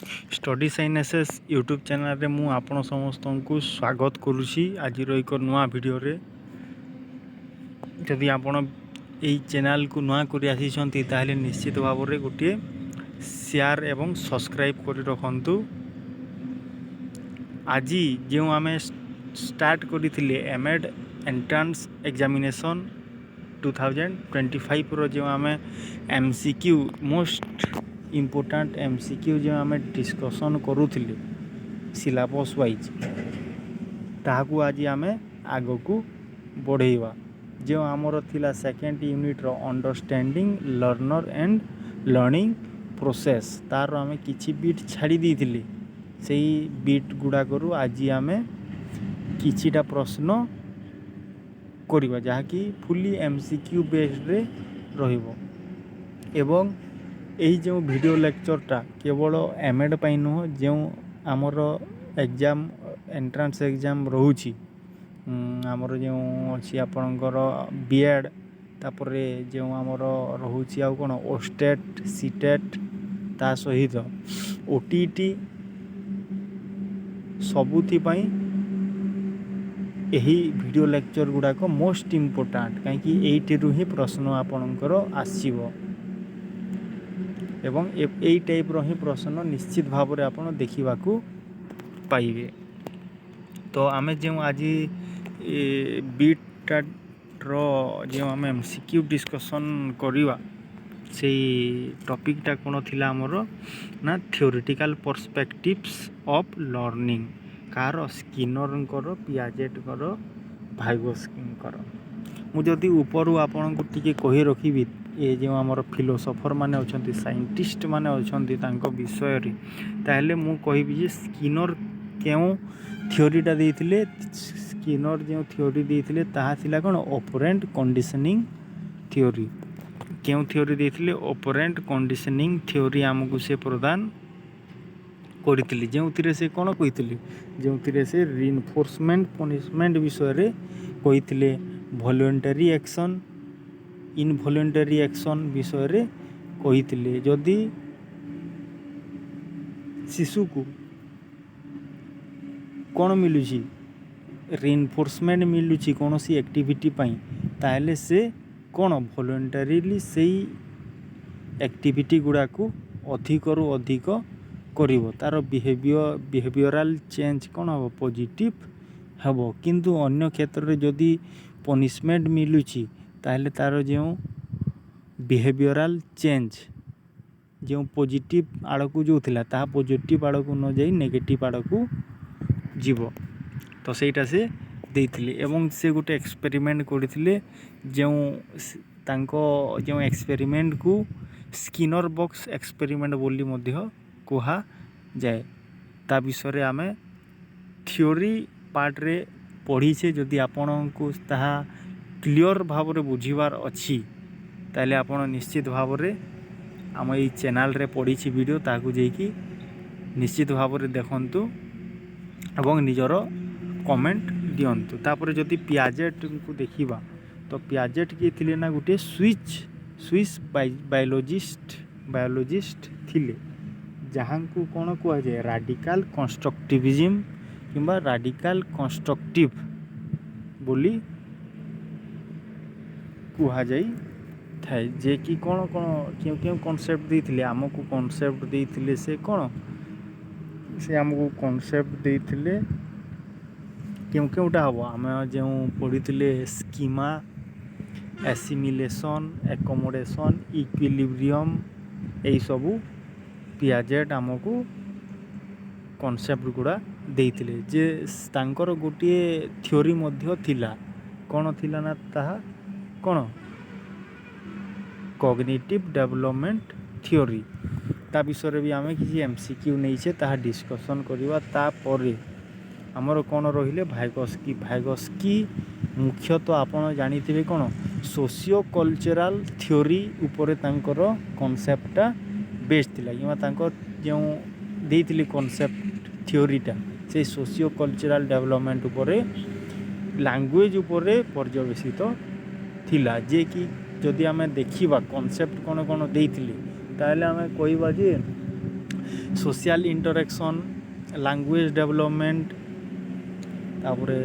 Study साइनेसेस YouTube channel रे मु आपण समस्त को स्वागत करुछि। आज एक नुआ वीडियो रे जदि आपण यही चैनल को नुआ कर आसी ताहले निश्चित भाव में गोटे शेयर एवं सब्सक्राइब कर रखंतु। आज जो आम स्टार्ट करथिले एमएड एंट्रांस एग्जामिनेशन 2025 रो जो आम एमसीक्यू मोस्ट इम्पोर्टाट एमसीक्यू जो आम डिस्कसन करूथिले सिलेबस वाइज ताहाकू आज आम आग को बढ़ेवा। जो आमर थिला सेकेंड यूनिट रो understanding learner and learning process तार आम किछि बिट छाड़ी देथिले सेही बिट गुड़ा करू आज आम किछिटा प्रश्न करिबा जहाँकि फुली एमसीक्यू बेस्ड रे रहिबो। एवं यही जो वीडियो लेक्चरटा केवल एमएड पाई नुह जो आमर एग्जाम एंट्रांस एग्जाम रोची आमर जो अच्छी आपणकर बीएड तापर जो आमर रोची आउ कौन ओस्टेट सीटेट ता सहित ओटीटी सबुथिपाई यही वीडियो लेक्चर गुड़ाक मोस्ट इम्पोर्टाट कहीं एइटिरु ही प्रश्न आपणकर आसीबो एवं यही टाइप रो ही प्रश्न निश्चित भाव में आपन देखा पाइबे। तो आम जो आज बीटा रो जो आम एमसीक्यू डिस्कसन करवा से टॉपिकटा कौन थिला आमर ना थ्योरेटिकल पर्सपेक्टिव्स ऑफ लर्निंग कार स्किनर पियाजेटर भाइगोस्किनकर मुझे ऊपर आपन को टिके कही रखी ये जो आमर फिलोसोफर माने अच्छा साइंटिस्ट माने अच्छा विषय ताहले मु कहबी जे स्किनर क्यों थ्योरीटा देइथिले। स्किनर जो थ्योरी देइथिले ताहा थिला कोन ऑपरेंट कंडीशनिंग थ्योरी। क्यों थ्योरी देइथिले ऑपरेंट कंडीशनिंग थ्योरी आमको से प्रदान करथिले जो से कौन कही जो से रिइंफोर्समेंट पनिशमेंट विषय रे कही वॉलंटरी एक्शन इनवॉलंटरी एक्शन विषय रे कही जदि शिशु को कौन मिलुची रिइंफोर्समेंट मिलुची कौन सी एक्टिविटी पाई ताहले से कौन वॉलंटरीली से एक्टिविटी गुड़ा को अधिक रु अधिक करिवो तार बिहेवियरल चेंज कौन हम पॉजिटिव हम किंतु अन्य क्षेत्र में जदि पनिशमेंट मिलुची ताहले तार जो बिहेवियरल चेंज जो पॉजिटिव आड़ को जो थिला ता पॉजिटिव आड़ को न जाई नेगेटिव आड़ को जीव। तो सेटा से देइथिले एवं से गोटे एक्सपेरिमेंट करथिले जो तांको जो एक्सपेरिमेंट को स्किनर बॉक्स एक्सपेरिमेंट बोली मध्य कहा जाए ता विषय आम थ्योरी पार्ट रे पढ़ी छे। जदि आपण को ताहा क्लियर भाव में बुझीबार अच्छी ताले आपण निश्चित भाव में आम ये चैनल रे पढ़ी वीडियो ताकू जेकी निश्चित भाव में देखंतु एवं निजर कमेंट दियंतु। तापर जदि पियाजेट को देखिबा तो पियाजेट किए थिले ना गोटे स्विस बायोलॉजिस्ट थिले जहाँ को कौन कह जाए राडिकल कंस्ट्रक्टिविज्म किंबा राडिकल कंस्ट्रक्टिव बोली कह जाई थाए जे कि कौन कौन क्यों क्यों कॉन्सेप्ट देइथिले आमको कॉन्सेप्ट देइथिले से कौन से आमको कॉन्सेप्ट देइथिले क्यों क्योंटा हम आम जो पढ़ी स्कीमा एसिमिलेशन एकोमोडेशन इक्विलिब्रियम यही सबू पियाजेट आमको कॉन्सेप्ट गुड़ा देइथिले जे तांकर गोटे थ्योरी मध्य थिला कौन थिला ना ताहा कौन कॉग्निटिव डेवलपमेंट थ्योरी ता विषय भी आम किसी एमसीक्यू नहीं ताहा डिस्कसन करवा। तापर आमर कौन रहिले भाइगोस्की मुख्यतः आपण जानिथिबे कौन सोशियो कल्चरल थ्योरी उपरे तांकर कॉन्सेप्टटा बेस्ड थिला कि तांकर जो देइथिले कॉन्सेप्ट थ्योरीटा से सोशियो कल्चरल डेवलपमेंट उपरे लैंग्वेज उपरे पर्यवेसित थिला जे कि जदि आम देखा कॉन्सेप्ट कौन कौन देइथिले ताहले आम कहबा जे सोशल इंटरेक्शन, लैंग्वेज डेवलपमेंट, तापरे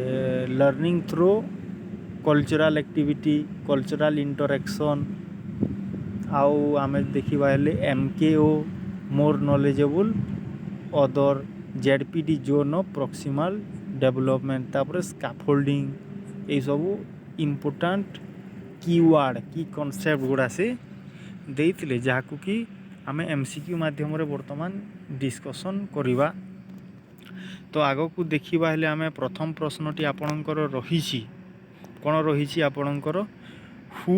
learning through cultural activity, cultural interaction. आउ आमे देखिबा हेले MKO more knowledgeable other, ZPD zone of proximal development, तापरे स्कैफोल्डिंग। ये सब इम्पोर्टेंट कीवर्ड की कॉन्सेप्ट गुड़ा से देइथिले जाहाकू कि आमे MCQ माध्यम रे वर्तमान डिस्कशन करिबा। तो आगो को देखिबा हेले आमे प्रथम प्रश्नटी आपणकर रहिछि कोन रहिछि आपणकर who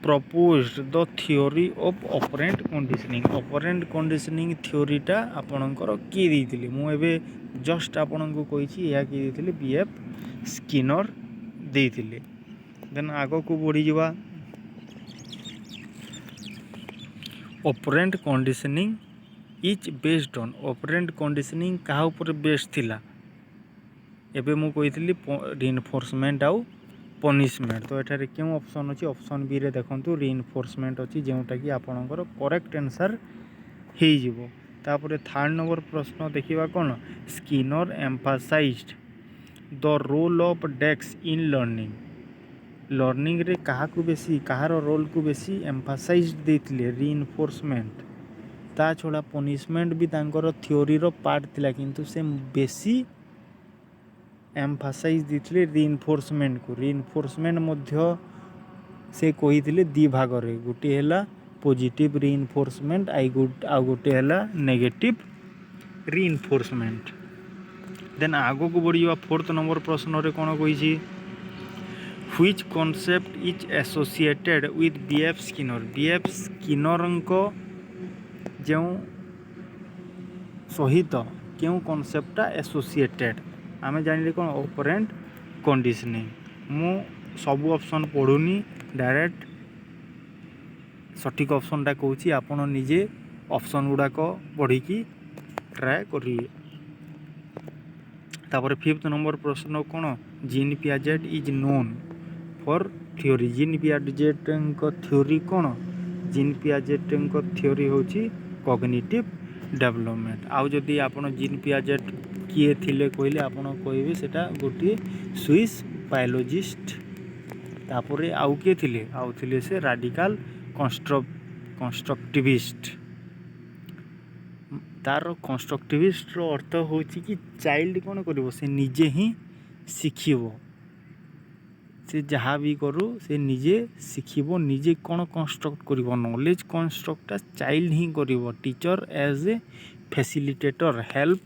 proposed the theory of operant conditioning. Operant conditioning थ्योरीटा आपणकर किए देइथिले मु एबे जस्ट आपणको कहिछि या किए देइथिले BF स्किनर देइथिले। देन आगो को बढ़ी जिबा operant conditioning is based on. Operant conditioning कहा ऊपर बेस्ड थिला एबे मु कहिथिली रिइनफोर्समेंट आउ पनिशमेंट। तो एठारे क्यों ऑप्शन अछि ऑप्शन बी रे देखंतु रिइनफोर्समेंट अछि जेउटा कि आपणकर करेक्ट आंसर हे जिवो। तापरे थर्ड नंबर प्रश्न देखिबा कोन Skinner emphasized the role of desk in learning. Learning रे कहा को बेसी कहार रोल को बेसी एम्फासाइज देथिले रिइनफोर्समेंट। ता छोड़ा पनिशमेंट भी तांकर थ्योरी रो पार्ट थिला किंतु से बेसी एम्फासाइज देथिले रिइनफोर्समेंट को। रिइनफोर्समेंट मध्य से कहिथिले दी भाग रे गुटी हैला पॉजिटिव रिइनफोर्समेंट आ गुटी हैला नेगेटिव रिइनफोर्समेंट। देन आगो को बढ़िया फोर्थ नंबर प्रश्न रे कोन कहिछि which concept is associated with BF स्किनर। BF स्किनर को जो सहित क्यों कॉन्सेप्टा एसोसिएटेड आमे जानिले कोन ऑपरेंट कंडीशनिंग। मु सब ऑप्शन पढुनी डायरेक्ट सठिक ऑप्शन टा कहूची आपण निजे ऑप्शन गुडा को पढ़ी की ट्राई करिए। तापर फिफ्थ नंबर प्रश्न कोन Jean Piaget is known for theory. Jean Piaget को थ्योरी कोन जीन पियाजेट को थ्योरी होची कॉग्निटिव डेवलपमेंट। आउ जदि आपण जीन पियाजेट किए थिले कहले आपण कहबे सेटा गोटे स्विस बायोलॉजिस्ट। तापरे आउ के थिले आउ थिले से राडिकल कंस्ट्रक्टिविस्ट। तार कंस्ट्रक्टिविस्ट रो अर्थ होची कि चाइल्ड कोन करिवो से निजे ही सिखिबो। से जहाँ भी करू से निजे सिखिबो निजे कोन कंस्ट्रक्ट करिवो। नॉलेज कंस्ट्रक्ट चाइल्ड ही करिवो teacher as a facilitator help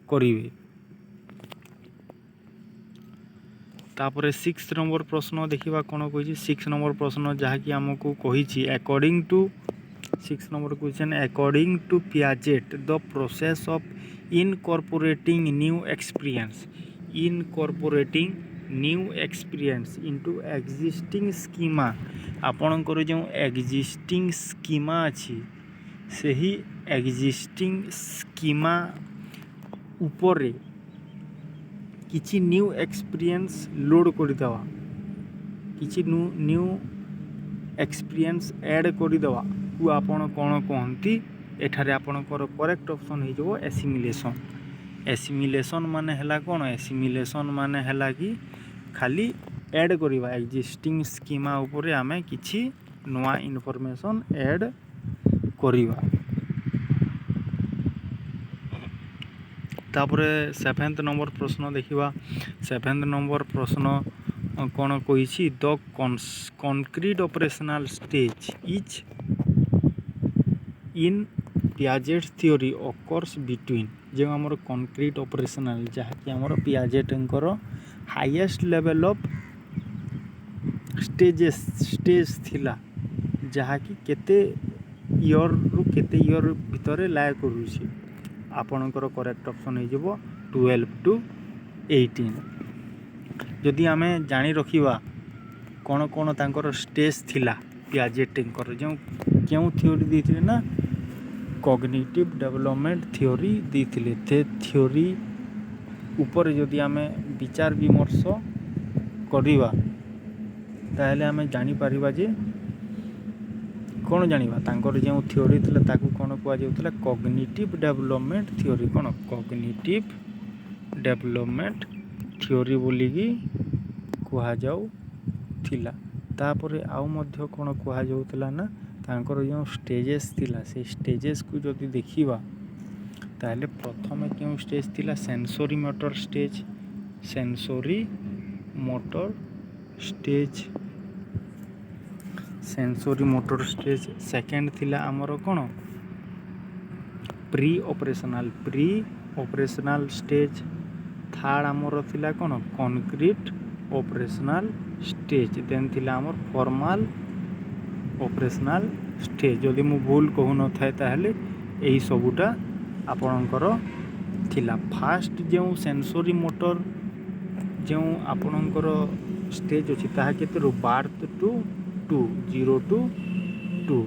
करिवे। तापरे 6 नंबर प्रश्न देखिबा कोन कहिछि 6 नंबर प्रश्न जहा कि हमकु कहिछि according to 6 number question according to Piaget the process of incorporating new experience into existing schema. आपणकर जो एक्जिस्टिंग स्कीमा अछि सही एक्जिस्टिंग स्कीमा ऊपर किछि न्यू एक्सपीरियंस लोड कर देवा किछि न्यू एक्सपीरियंस ऐड कर देवा को आपण कोन कहंती। एठारे आपणकर करेक्ट ऑप्शन हे जो एसिमिलेशन। एसिमिलेशन माने हला कोन एसिमिलेशन माने हला कि खाली ऐड करिवा एक्जिस्टिंग स्कीमा ऊपर आमे किछि नवा इन्फॉर्मेशन ऐड करिवा। तापरे 7th नंबर प्रश्न देखिबा 7th नंबर प्रश्न कोन कहिछि the concrete operational stage is in Piaget theory occurs between. जो हमर कंक्रीट ऑपरेशनल जहा कि हमर पियाजेटंकर हाईएस्ट लेवल ऑफ स्टेज थिला जहा कि केते ईयर रु केते ईयर भितरे लाय करूछि। आपणकर करेक्ट ऑप्शन हे जबो 12 टू 18। जदि आमे जानि रखिबा कोन कोन तांकर स्टेज थिला पियाजेटंकर जो क्यों थ्योरी देथिले ना कॉग्निटिव डेवलपमेंट थ्योरी देथिले। ते थ्योरी ऊपर जदि आमे विचार विमर्श करिबा ताहले आमे जानि परिबा जे କ'ଣ ଜାଣିବା ତାଙ୍କର ଯେଉଁ ଥିଓରି ଥିଲା ତାକୁ କ'ଣ କୁହାଯାଉଥିଲା କଗ୍ନିଟିଭ୍ ଡେଭଲପମେଣ୍ଟ ଥିଓରି। କ'ଣ କଗ୍ନିଟିଭ୍ ଡେଭଲପମେଣ୍ଟ ଥିଓରି ବୋଲିକି କୁହାଯାଉଥିଲା। ତାପରେ ଆଉ ମଧ୍ୟ କ'ଣ କୁହାଯାଉଥିଲା ନା ତାଙ୍କର ଯେଉଁ ଷ୍ଟେଜେସ୍ ଥିଲା ସେଇ ଷ୍ଟେଜେସ୍କୁ ଯଦି ଦେଖିବା ତାହେଲେ ପ୍ରଥମେ କେଉଁ ଷ୍ଟେଜ୍ ଥିଲା sensory motor stage. Sensory motor stage sensory motor stage. Second ଥିଲା ଆମର କ'ଣ ପ୍ରି ଅପରେସନାଲ୍ ଷ୍ଟେଜ୍। ଥାର୍ଡ଼ ଆମର ଥିଲା କ'ଣ କନକ୍ରିଟ୍ ଅପରେସନାଲ୍ ଷ୍ଟେଜ୍। ଦେନ୍ ଥିଲା ଆମର ଫର୍ମାଲ୍ ଅପରେସନାଲ୍ ଷ୍ଟେଜ୍। ଯଦି ମୁଁ ଭୁଲ କହୁନଥାଏ ତାହେଲେ ଏହି ସବୁଟା ଆପଣଙ୍କର ଥିଲା। ଫାଷ୍ଟ ଯେଉଁ ସେନ୍ସୋରି ମୋଟର ଯେଉଁ ଆପଣଙ୍କର ଷ୍ଟେଜ୍ ଅଛି ତାହା କେତେରୁ birth to 0 to 2।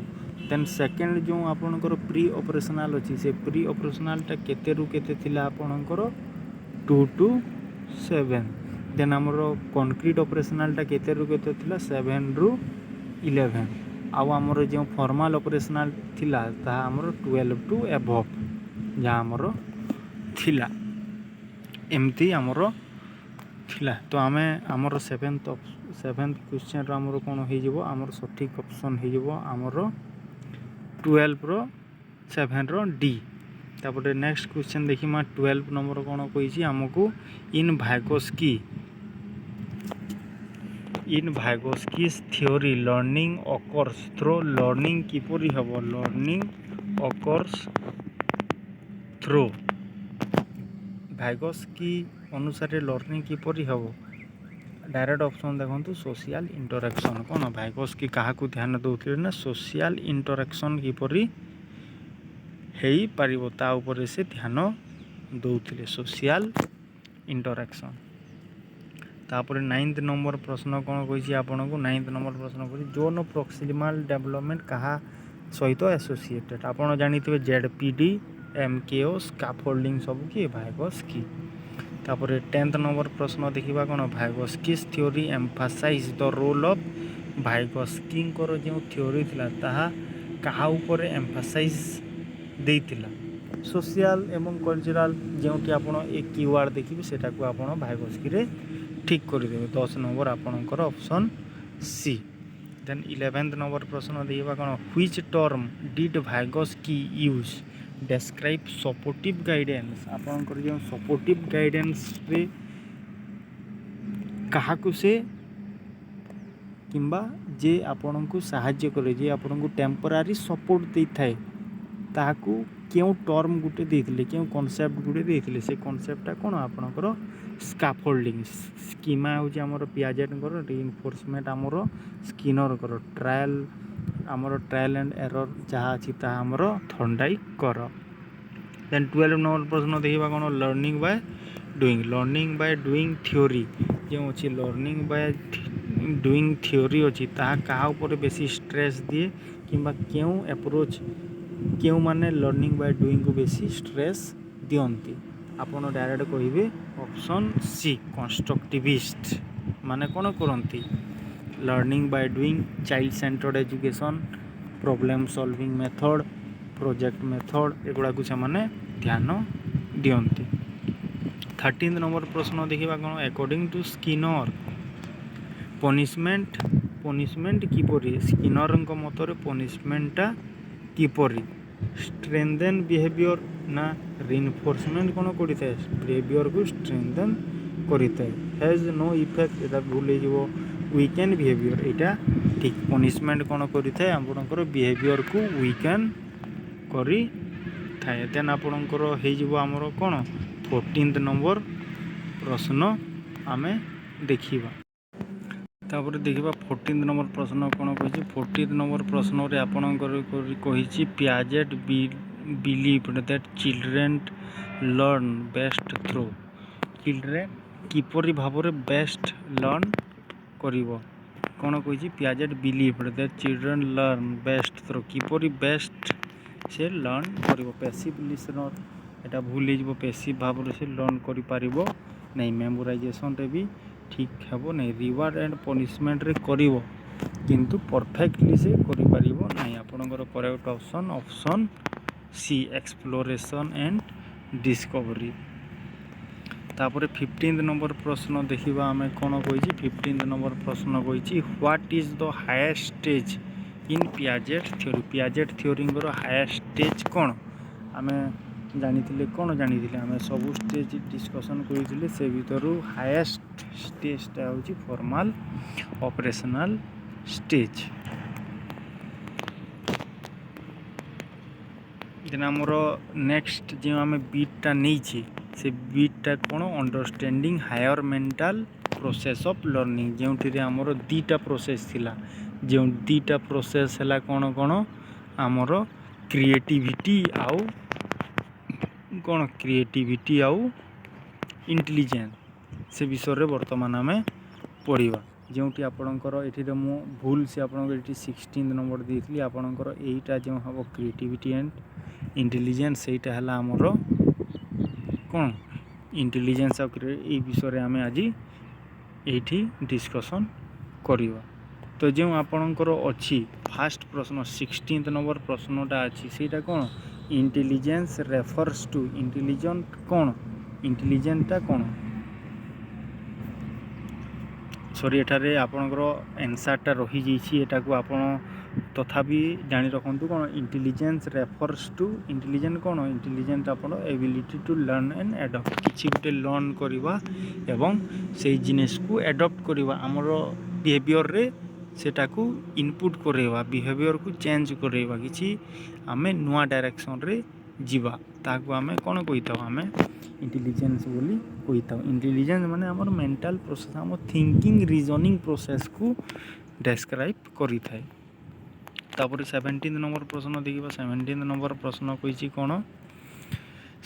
Then second ଯେଉଁ ଆପଣଙ୍କର ପ୍ରି ଅପରେସନାଲ୍ ଅଛି ସେ ପ୍ରି ଅପରେସନାଲ୍ଟା କେତେରୁ କେତେ ଥିଲା ଆପଣଙ୍କର 2 to 7। ଦେନ୍ ଆମର କନକ୍ରିଟ୍ ଅପରେସନାଲ୍ଟା କେତେରୁ କେତେ ଥିଲା 7 ରୁ 11। ଆଉ ଆମର ଯେଉଁ ଫର୍ମାଲ୍ ଅପରେସନାଲ୍ ଥିଲା ତାହା ଆମର 12 to above ଯାହା ଆମର ଥିଲା। ଏମିତି ଆମର ଥିଲା। ତ ଆମେ ଆମର ସେଭେନ୍ଥ କ୍ୱେଶ୍ଚନ୍ର ଆମର କ'ଣ ହେଇଯିବ ଆମର ସଠିକ୍ ଅପସନ୍ ହେଇଯିବ ଆମର 12ର 7ର ଡି। ତାପରେ ନେକ୍ସଟ କ୍ୱେଶ୍ଚନ୍ ଦେଖିବା 12 ନମ୍ବର କ'ଣ କହିଛି ଆମକୁ in Vygotsky's theory learning occurs through. Learning କିପରି ହେବ ଲର୍ଣ୍ଣିଂ ଅକର୍ସ ଥ୍ରୋ। ଭାଇଗୋସ୍କି ଅନୁସାରେ ଲର୍ଣ୍ଣିଂ କିପରି ହେବ ଡାଇରେକ୍ଟ ଅପସନ୍ ଦେଖନ୍ତୁ ସୋସିଆଲ୍ ଇଣ୍ଟରାକ୍ସନ୍। କ'ଣ ଭାଇଗୋସ୍କି କାହାକୁ ଧ୍ୟାନ ଦେଉଥିଲେ ନା ସୋସିଆଲ୍ ଇଣ୍ଟରାକ୍ସନ୍ କିପରି ହେଇପାରିବ ତା ଉପରେ ସେ ଧ୍ୟାନ ଦେଉଥିଲେ ସୋସିଆଲ୍ ଇଣ୍ଟରାକ୍ସନ୍। ତାପରେ 9th ନମ୍ବର ପ୍ରଶ୍ନ କ'ଣ କହିଛି ଆପଣଙ୍କୁ 9th ନମ୍ବର ପ୍ରଶ୍ନ କହିଛି ଜୋନ୍ ପ୍ରକ୍ସିମାଲ୍ ଡେଭଲପମେଣ୍ଟ କାହା ସହିତ ଆସୋସିଏଟେଡ୍। ଆପଣ ଜାଣିଥିବେ ZPD MKO ସ୍କାଫୋଲ୍ଡିଂ ସବୁ କିଏ ଭାଇଗୋସ୍କି। ତାପରେ 10th ନମ୍ବର ପ୍ରଶ୍ନ ଦେଖିବା କ'ଣ ଭାଇଗୋସ୍କିସ୍ theory emphasise the roll of. ଭାଇଗୋସ୍କିଙ୍କର ଯେଉଁ ଥିଓରି ଥିଲା ତାହା କାହା ଉପରେ ଏମ୍ଫାସାଇଜ୍ ଦେଇଥିଲା ସୋସିଆଲ୍ ଏବଂ କଲଚରାଲ୍। ଯେଉଁଠି ଆପଣ ଏ କିୱାର୍ଡ଼ ଦେଖିବେ ସେଟାକୁ ଆପଣ ଭାଇଗୋସ୍କିରେ ଠିକ୍ କରିଦେବେ। 10 ନମ୍ବର ଆପଣଙ୍କର ଅପସନ୍ ସି। ଦେନ୍ 11th ନମ୍ବର ପ୍ରଶ୍ନ ଦେଖିବା କ'ଣ which term did Vygotsky use describe supportive guidance. ଆପଣଙ୍କର ଯେଉଁ ସପୋର୍ଟିଭ୍ ଗାଇଡେନ୍ସରେ କାହାକୁ ସେ କିମ୍ବା ଯେ ଆପଣଙ୍କୁ ସାହାଯ୍ୟ କରେ ଯେ ଆପଣଙ୍କୁ ଟେମ୍ପୋରାରୀ ସପୋର୍ଟ ଦେଇଥାଏ ତାହାକୁ କେଉଁ ଟର୍ମ ଗୋଟେ ଦେଇଥିଲେ କେଉଁ କନସେପ୍ଟ ଗୋଟେ ଦେଇଥିଲେ ସେ କନସେପ୍ଟଟା କ'ଣ ଆପଣଙ୍କର ସ୍କାଫୋଲ୍ଡିଂ। ସ୍କିମା ହେଉଛି ଆମର ପିଆଜେଟ୍ଙ୍କର ରିଇନଫୋର୍ସମେଣ୍ଟ ଆମର ସ୍କିନରଙ୍କର ଟ୍ରାଏଲ୍ ଆଣ୍ଡ ଏରର୍ ଯାହା ଅଛି ତାହା ଆମର ଥର୍ଣ୍ଡାଇକର। ଦେନ୍ 12 ନମ୍ବର ପ୍ରଶ୍ନ ଦେଖିବା କ'ଣ ଲର୍ଣ୍ଣିଂ ବାଇ ଡୁଇଂ ଥିଓରି ଯେଉଁ ଅଛି ଲର୍ଣ୍ଣିଂ ବାଇ ଡୁଇଂ ଥିଓରି ଅଛି ତାହା କାହା ଉପରେ ବେଶୀ ଷ୍ଟ୍ରେସ୍ ଦିଏ କିମ୍ବା କେଉଁ ଆପ୍ରୋଚ୍ କେଉଁମାନେ ଲର୍ଣ୍ଣିଂ ବାଇ ଡୁଇଂକୁ ବେଶୀ ଷ୍ଟ୍ରେସ୍ ଦିଅନ୍ତି। ଆପଣ ଡାଇରେକ୍ଟ କହିବେ ଅପସନ୍ ସି କନଷ୍ଟ୍ରକ୍ଟିଭିଷ୍ଟ ମାନେ କ'ଣ କରନ୍ତି learning Bai doing child centred education problem solving method project method ଏଗୁଡ଼ାକୁ ସେମାନେ ଧ୍ୟାନ ଦିଅନ୍ତି। 13th ନମ୍ବର ପ୍ରଶ୍ନ ଦେଖିବା କ'ଣ ଆକର୍ଡିଂ ଟୁ ସ୍କିନର ପନିଶମେଣ୍ଟ କିପରି ସ୍କିନରଙ୍କ ମତରେ ପନିଶମେଣ୍ଟଟା କିପରି ଷ୍ଟ୍ରେନ୍ଥେନ୍ ବିହେଭିଅର୍ ନା ରିଇନଫୋର୍ସମେଣ୍ଟ କ'ଣ କରିଥାଏ ବିହେଭିଅର୍କୁ ଷ୍ଟ୍ରେନ୍ଥେନ୍ କରିଥାଏ। ହେଜ୍ ନୋ ଇଫେକ୍ଟ ଏଇଟା ଭୁଲ ହେଇଯିବ ୱିକେନ୍ ବିହେଭିଅର୍ ଏଇଟା ଠିକ୍। ପନିଶମେଣ୍ଟ କ'ଣ କରିଥାଏ ଆପଣଙ୍କର ବିହେଭିଅର୍କୁ ୱିକେନ୍ କରିଥାଏ। ଦେନ୍ ଆପଣଙ୍କର ହେଇଯିବ ଆମର କ'ଣ 14th ନମ୍ବର ପ୍ରଶ୍ନ ଆମେ ଦେଖିବା। ତାପରେ ଦେଖିବା 14th ନମ୍ବର ପ୍ରଶ୍ନ କ'ଣ କହିଛି 14th ନମ୍ବର ପ୍ରଶ୍ନରେ ଆପଣଙ୍କର କହିଛି Piaget believed that children learn best through. Children କିପରି ଭାବରେ ବେଷ୍ଟ ଲର୍ନ କରିବ କ'ଣ କହିଛି Piaget believed that children learn best through କିପରି ବେଷ୍ଟ ସେ ଲର୍ନ କରିବ। ପ୍ୟାସିଭ୍ ଲିସନର୍ ଏଇଟା ଭୁଲ ହେଇଯିବ ପ୍ୟାସିଭ୍ ଭାବରେ ସେ ଲର୍ନ କରିପାରିବ ନାହିଁ। ମେମୋରାଇଜେସନ୍ରେ ବି ଠିକ୍ ହେବ ନାହିଁ। ରିୱାର୍ଡ଼ ଆଣ୍ଡ ପନିଶମେଣ୍ଟରେ କରିବ କିନ୍ତୁ ପରଫେକ୍ଟଲି ସେ କରିପାରିବ ନାହିଁ। ଆପଣଙ୍କର correct option C exploration and discovery. ତାପରେ 15 ନମ୍ବର ପ୍ରଶ୍ନ ଦେଖିବା ଆମେ କ'ଣ କହିଛି। 15 ନମ୍ବର ପ୍ରଶ୍ନ କହିଛି what is the highest stage in Piaget theory. Piaget ଥିଓରିଙ୍କର ହାଏଷ୍ଟ ଷ୍ଟେଜ୍ କ'ଣ? ଆମେ ଜାଣିଥିଲେ ଆମେ ସବୁ ଷ୍ଟେଜ୍ ଡିସ୍କସନ୍ କରିଥିଲେ। ସେ ଭିତରୁ ହାଏଷ୍ଟ ଷ୍ଟେଜ୍ଟା ହେଉଛି ଫର୍ମାଲ୍ ଅପରେସନାଲ୍ ଷ୍ଟେଜ୍। ଦେନ୍ ଆମର ନେକ୍ସଟ ଯେଉଁ ଆମେ ବିଟ୍ଟା ନେଇଛେ ସେ ବିଟ୍ଟା କ'ଣ? Understanding higher mental process of learning, ଯେଉଁଥିରେ ଆମର ଦୁଇଟା ପ୍ରୋସେସ୍ ଥିଲା। ଯେଉଁ ଦୁଇଟା ପ୍ରୋସେସ୍ ହେଲା କ'ଣ ଆମର କ୍ରିଏଟିଭିଟି ଆଉ ଇଣ୍ଟେଲିଜେନ୍ସ। ସେ ବିଷୟରେ ବର୍ତ୍ତମାନ ଆମେ ପଢ଼ିବା। ଯେଉଁଠି ଆପଣଙ୍କର ଏଠିରେ ମୁଁ ଭୁଲ ସେ ଆପଣଙ୍କର ଏଠି 16 ନମ୍ବର ଦେଇଥିଲି। ଆପଣଙ୍କର ଏଇଟା ଯେଉଁ ହେବ କ୍ରିଏଟିଭିଟି ଆଣ୍ଡ ଇଣ୍ଟେଲିଜେନ୍ସ, ସେଇଟା ହେଲା ଆମର କ'ଣ? ଇଣ୍ଟେଲିଜେନ୍ସ ଆଉ ଏଇ ବିଷୟରେ ଆମେ ଆଜି ଏଇଠି ଡିସ୍କସନ୍ କରିବା। ତ ଯେଉଁ ଆପଣଙ୍କର ଅଛି ଫାଷ୍ଟ ପ୍ରଶ୍ନ 16 ନମ୍ବର ପ୍ରଶ୍ନଟା ଅଛି, ସେଇଟା କ'ଣ? Intelligence refers to. ଇଣ୍ଟେଲିଜେନ୍ସ କ'ଣ? ଇଣ୍ଟେଲିଜେନ୍ସଟା କ'ଣ? ସରି, ଏଠାରେ ଆପଣଙ୍କର ଆନ୍ସାରଟା ରହିଯାଇଛି। ଏଟାକୁ ଆପଣ ତଥାପି ଜାଣି ରଖନ୍ତୁ କ'ଣ? Intelligence refers to. ଇଣ୍ଟେଲିଜେନ୍ସ କ'ଣ? ଇଣ୍ଟେଲିଜେନ୍ସ ଆପଣ ability to learn and adapt, କିଛି ଗୋଟେ ଲର୍ନ କରିବା ଏବଂ ସେଇ ଜିନିଷକୁ ଆଡପ୍ଟ କରିବା, ଆମର ବିହେଭିଅରରେ ସେଟାକୁ ଇନପୁଟ୍ କରାଇବା, ବିହେଭିଅରକୁ ଚେଞ୍ଜ କରାଇବା, କିଛି ଆମେ ନୂଆ ଡାଇରେକ୍ସନରେ ଯିବା, ତାହାକୁ ଆମେ କ'ଣ କହିଥାଉ? ଆମେ ଇଣ୍ଟେଲିଜେନ୍ସ ବୋଲି କହିଥାଉ। ଇଣ୍ଟେଲିଜେନ୍ସ ମାନେ ଆମର ମେଣ୍ଟାଲ ପ୍ରୋସେସ୍, ଆମ ଥିଙ୍କିଂ ରିଜନିଂ ପ୍ରୋସେସ୍କୁ ଡେସ୍କ୍ରାଇବ୍ କରିଥାଏ। ତାପରେ 17 ନମ୍ବର ପ୍ରଶ୍ନ ଦେଖିବା। 17 ନମ୍ବର ପ୍ରଶ୍ନ କହିଛି କ'ଣ?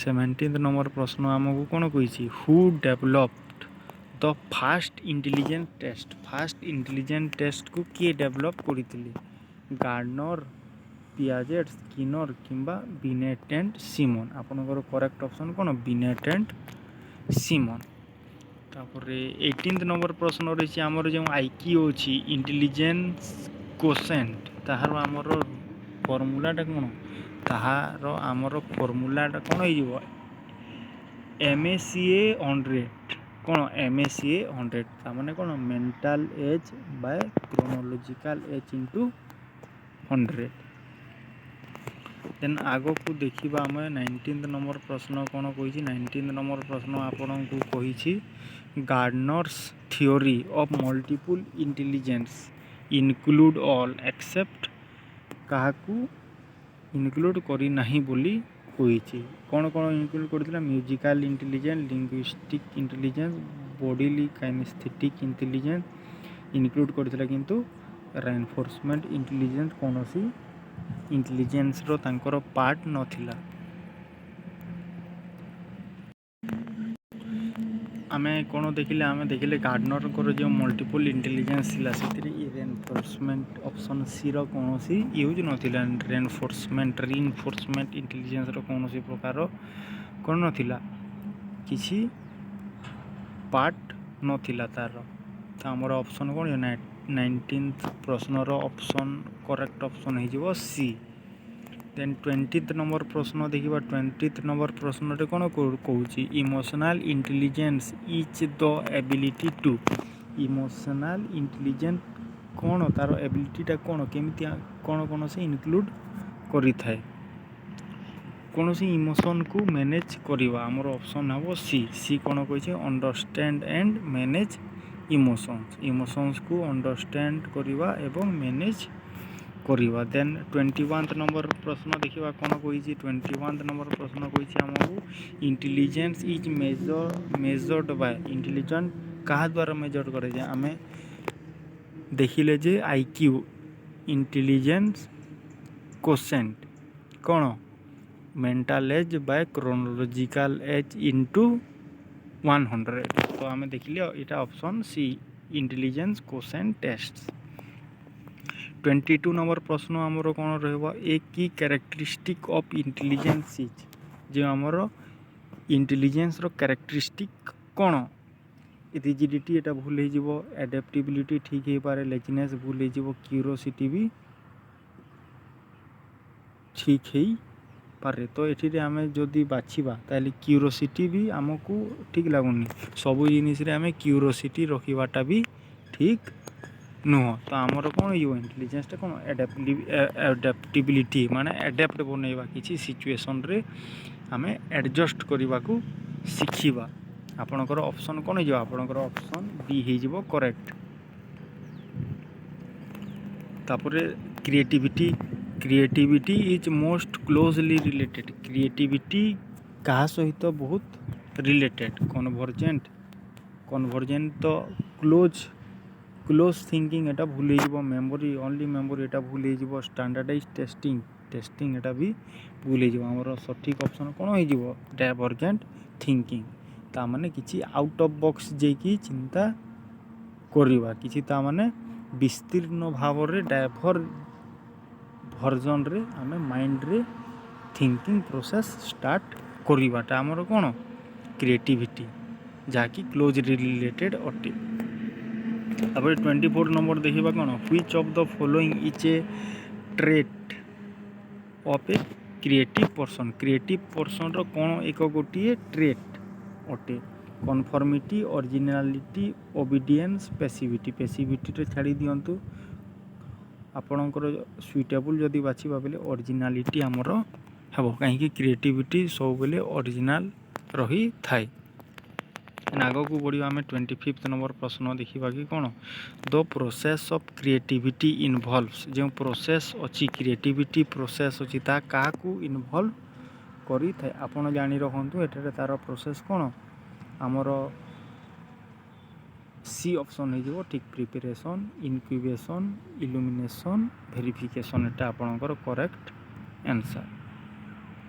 17 ନମ୍ବର ପ୍ରଶ୍ନ ଆମକୁ କ'ଣ କହିଛି? Who developed the first intelligence test. First intelligence ଟେଷ୍ଟକୁ କିଏ ଡେଭଲପ୍ କରିଥିଲେ? ଗାର୍ଡନର, ପିଆଜେଟ୍, ସ୍କିନର କିମ୍ବା ବିନେଟ୍ ଆଣ୍ଡ ସିମନ୍। ଆପଣଙ୍କର କରେକ୍ଟ ଅପସନ୍ କ'ଣ? Binet and Simon. ତାପରେ 18 ନମ୍ବର ପ୍ରଶ୍ନ ରହିଛି ଆମର ଯେଉଁ ଆଇକ୍ୟୁ ଅଛି, ଇଣ୍ଟେଲିଜେନ୍ସ କୋସେଣ୍ଟ, ତାହାର ଆମର ଫର୍ମୁଲାଟା କ'ଣ? ତାହାର ଆମର ଫର୍ମୁଲାଟା କ'ଣ ହେଇଯିବ? MACA 100। କ'ଣ? MACA 100। ତାମାନେ କ'ଣ? Mental age by chronological age into 100। Then ଆଗକୁ ଦେଖିବା ଆମେ 19 ନମ୍ବର ପ୍ରଶ୍ନ କ'ଣ କହିଛି। 19 ନମ୍ବର ପ୍ରଶ୍ନ ଆପଣଙ୍କୁ କହିଛି Gardner's theory of multiple intelligence include all except, କାହାକୁ ଇନକ୍ଲୁଡ୍ କରିନାହିଁ ବୋଲି କହିଛି। କ'ଣ ଇନକ୍ଲୁଡ୍ କରିଥିଲା? Musical intelligence, linguistic intelligence, bodily kinesthetic intelligence include କରିଥିଲା, କିନ୍ତୁ ରେନଫୋର୍ସମେଣ୍ଟ ଇଣ୍ଟେଲିଜେନ୍ସ କୌଣସି ଇଣ୍ଟେଲିଜେନ୍ସର ତାଙ୍କର ପାର୍ଟ ନଥିଲା। ଆମେ କ'ଣ ଦେଖିଲେ? ଆମେ ଦେଖିଲେ ଗାର୍ଡନରଙ୍କର ଯେଉଁ ମଲ୍ଟିପୁଲ୍ ଇଣ୍ଟେଲିଜେନ୍ସ ଥିଲା, ସେଥିରେ ରେନଫୋର୍ସମେଣ୍ଟ ଅପସନ୍ ସିର କୌଣସି ୟୁଜ୍ ନଥିଲା। ରିଇନଫୋର୍ସମେଣ୍ଟ ଇଣ୍ଟେଲିଜେନ୍ସର କୌଣସି ପ୍ରକାର କ'ଣ ନଥିଲା? କିଛି ପାର୍ଟ ନଥିଲା ତାର। ତ ଆମର ଅପସନ୍ କ'ଣ? 19th ପ୍ରଶ୍ନର ଅପସନ୍ କରେକ୍ଟ ଅପସନ୍ ହେଇଯିବ ସି। ଦେନ୍ 20th ନମ୍ବର ପ୍ରଶ୍ନ ଦେଖିବା। 20th ନମ୍ବର ପ୍ରଶ୍ନରେ କ'ଣ କହୁଛି? Emotional intelligence is the ability to. Emotional intelligence କ'ଣ? ତାର ଏବିଲିଟିଟା କ'ଣ? କେମିତି କ'ଣ ସେ ଇନକ୍ଲୁଡ୍ କରିଥାଏ? କୌଣସି ଇମୋସନ୍କୁ ମ୍ୟାନେଜ୍ କରିବା। ଆମର ଅପସନ୍ ହେବ ସି। ସି କ'ଣ କହିଛି? Understand and manage emotions. ଇମୋସନ୍ସକୁ ଅଣ୍ଡରଷ୍ଟାଣ୍ଡ କରିବା ଏବଂ ମ୍ୟାନେଜ୍ କରିବା। ଦେନ୍ 21th ନମ୍ବର ପ୍ରଶ୍ନ ଦେଖିବା କ'ଣ କହିଛି। 21th ନମ୍ବର ପ୍ରଶ୍ନ କହିଛି ଆମକୁ ଇଣ୍ଟେଲିଜେନ୍ସ ଇଜ୍ ମେଜର୍ଡ ବାଇ। ଇଣ୍ଟେଲିଜେନ୍ସ କାହା ଦ୍ୱାରା ମେଜର୍ କରାଯାଏ? ଆମେ ଦେଖିଲେ ଯେ ଆଇକ୍ୟୁ, ଇଣ୍ଟେଲିଜେନ୍ସ କୋସେଣ୍ଟ କ'ଣ? Mental age by chronological age into 100। ତ ଆମେ ଦେଖିଲେ ଏଇଟା option C, intelligence quotient test. 22 number ପ୍ରଶ୍ନ ଆମର କ'ଣ ରହିବ? ଏ କି କ୍ୟାରେକ୍ଟରିଷ୍ଟିକ୍ ଅଫ୍ ଇଣ୍ଟେଲିଜେନ୍ସ ଇଜ୍। ଯେଉଁ ଆମର ଇଣ୍ଟେଲିଜେନ୍ସର କ୍ୟାରେକ୍ଟରିଷ୍ଟିକ୍ କ'ଣ? ରିଜିଡ଼ିଟି, ଏଇଟା ଭୁଲ ହେଇଯିବ। ଆଡାପ୍ଟିବିଲିଟି ଠିକ୍ ହେଇପାରେ। ଲେଜିନେସ୍ ଭୁଲ ହେଇଯିବ। କ୍ୟୁରିଓସିଟି ବି ଠିକ୍ ହେଇପାରେ। ତ ଏଠିରେ ଆମେ ଯଦି ବାଛିବା ତାହେଲେ କ୍ୟୁରୋସିଟି ବି ଆମକୁ ଠିକ୍ ଲାଗୁନି। ସବୁ ଜିନିଷରେ ଆମେ କ୍ୟୁରୋସିଟି ରଖିବାଟା ବି ଠିକ୍ ନୁହଁ। ତ ଆମର କ'ଣ ହେଇଯିବ ଇଣ୍ଟେଲିଜେନ୍ସଟା କ'ଣ ଆଡାପ୍ଟିବିଲିଟି ମାନେ ଆଡାପ୍ଟ ବନେଇବା କିଛି ସିଚୁଏସନ୍ରେ ଆମେ ଆଡ଼ଜଷ୍ଟ କରିବାକୁ ଶିଖିବା। ଆପଣଙ୍କର ଅପସନ୍ କ'ଣ ହେଇଯିବ? ଆପଣଙ୍କର ଅପସନ୍ ବି ହେଇଯିବ କରେକ୍ଟ। ତାପରେ creativity is most closely related. Creativity କାହା ସହିତ ବହୁତ ରିଲେଟେଡ୍? କନଭର୍ଜେଣ୍ଟ ତ କ୍ଲୋଜ୍ ଥିଙ୍କିଂ ଏଟା ଭୁଲ ହେଇଯିବ। ଓନ୍ଲି ମେମୋରି ଏଟା ଭୁଲ ହେଇଯିବ। ଷ୍ଟାଣ୍ଡାର୍ଡାଇଜ୍ ଟେଷ୍ଟିଂ ଏଟା ବି ଭୁଲ ହେଇଯିବ। ଆମର ସଠିକ୍ ଅପସନ୍ କ'ଣ ହେଇଯିବ? ଡାଇଭର୍ଜେଣ୍ଟ ଥିଙ୍କିଂ। ତାମାନେ କିଛି ଆଉଟ୍ ଅଫ୍ ବକ୍ସ ଯାଇକି ଚିନ୍ତା କରିବା, କିଛି ତାମାନେ ବିସ୍ତୀର୍ଣ୍ଣ ଭାବରେ ଭର୍ଜନରେ ଆମେ ମାଇଣ୍ଡରେ ଥିଙ୍କିଂ ପ୍ରୋସେସ୍ ଷ୍ଟାର୍ଟ କରିବାଟା ଆମର କ'ଣ? କ୍ରିଏଟିଭିଟି, ଯାହାକି କ୍ଲୋଜଲି ରିଲେଟେଡ୍ ଅଟେ। ତାପରେ 24 ନମ୍ବର ଦେଖିବା କ'ଣ? Which of the following is a trait of a creative person. Creative ପର୍ସନ୍ର କ'ଣ ଗୋଟିଏ ଟ୍ରେଟ୍ ଅଟେ? କନଫର୍ମିଟି, ଅରିଜିନାଲିଟି, ଓବିଡିଏନ୍ସ, ପେସିଭିଟିରେ ଛାଡ଼ି ଦିଅନ୍ତୁ। ଆପଣଙ୍କର ସୁଇଟେବୁଲ୍ ଯଦି ବାଛିବା ବେଲେ ଅରିଜିନାଲିଟି ଆମର ହେବ, କାହିଁକି କ୍ରିଏଟିଭିଟି ସବୁବେଳେ ଅରିଜିନାଲ୍ ରହିଥାଏ। ଆଗକୁ ବଢ଼ିବା ଆମେ 25 ନମ୍ବର ପ୍ରଶ୍ନ ଦେଖିବା କି କ'ଣ? The process of creativity involves. ଯେଉଁ ପ୍ରୋସେସ୍ ଅଛି, କ୍ରିଏଟିଭିଟି ପ୍ରୋସେସ୍ ଅଛି, ତାହା କାହାକୁ ଇନଭଲ୍ଭ କରିଥାଏ? ଆପଣ ଜାଣି ରଖନ୍ତୁ ଏଠାରେ ତା'ର ପ୍ରୋସେସ୍ କ'ଣ? ଆମର ସି ଅପସନ୍ ହେଇଯିବ ଠିକ୍। Preparation, incubation, illumination, verification. ଏଟା ଆପଣଙ୍କର କରେକ୍ଟ ଆନ୍ସର୍।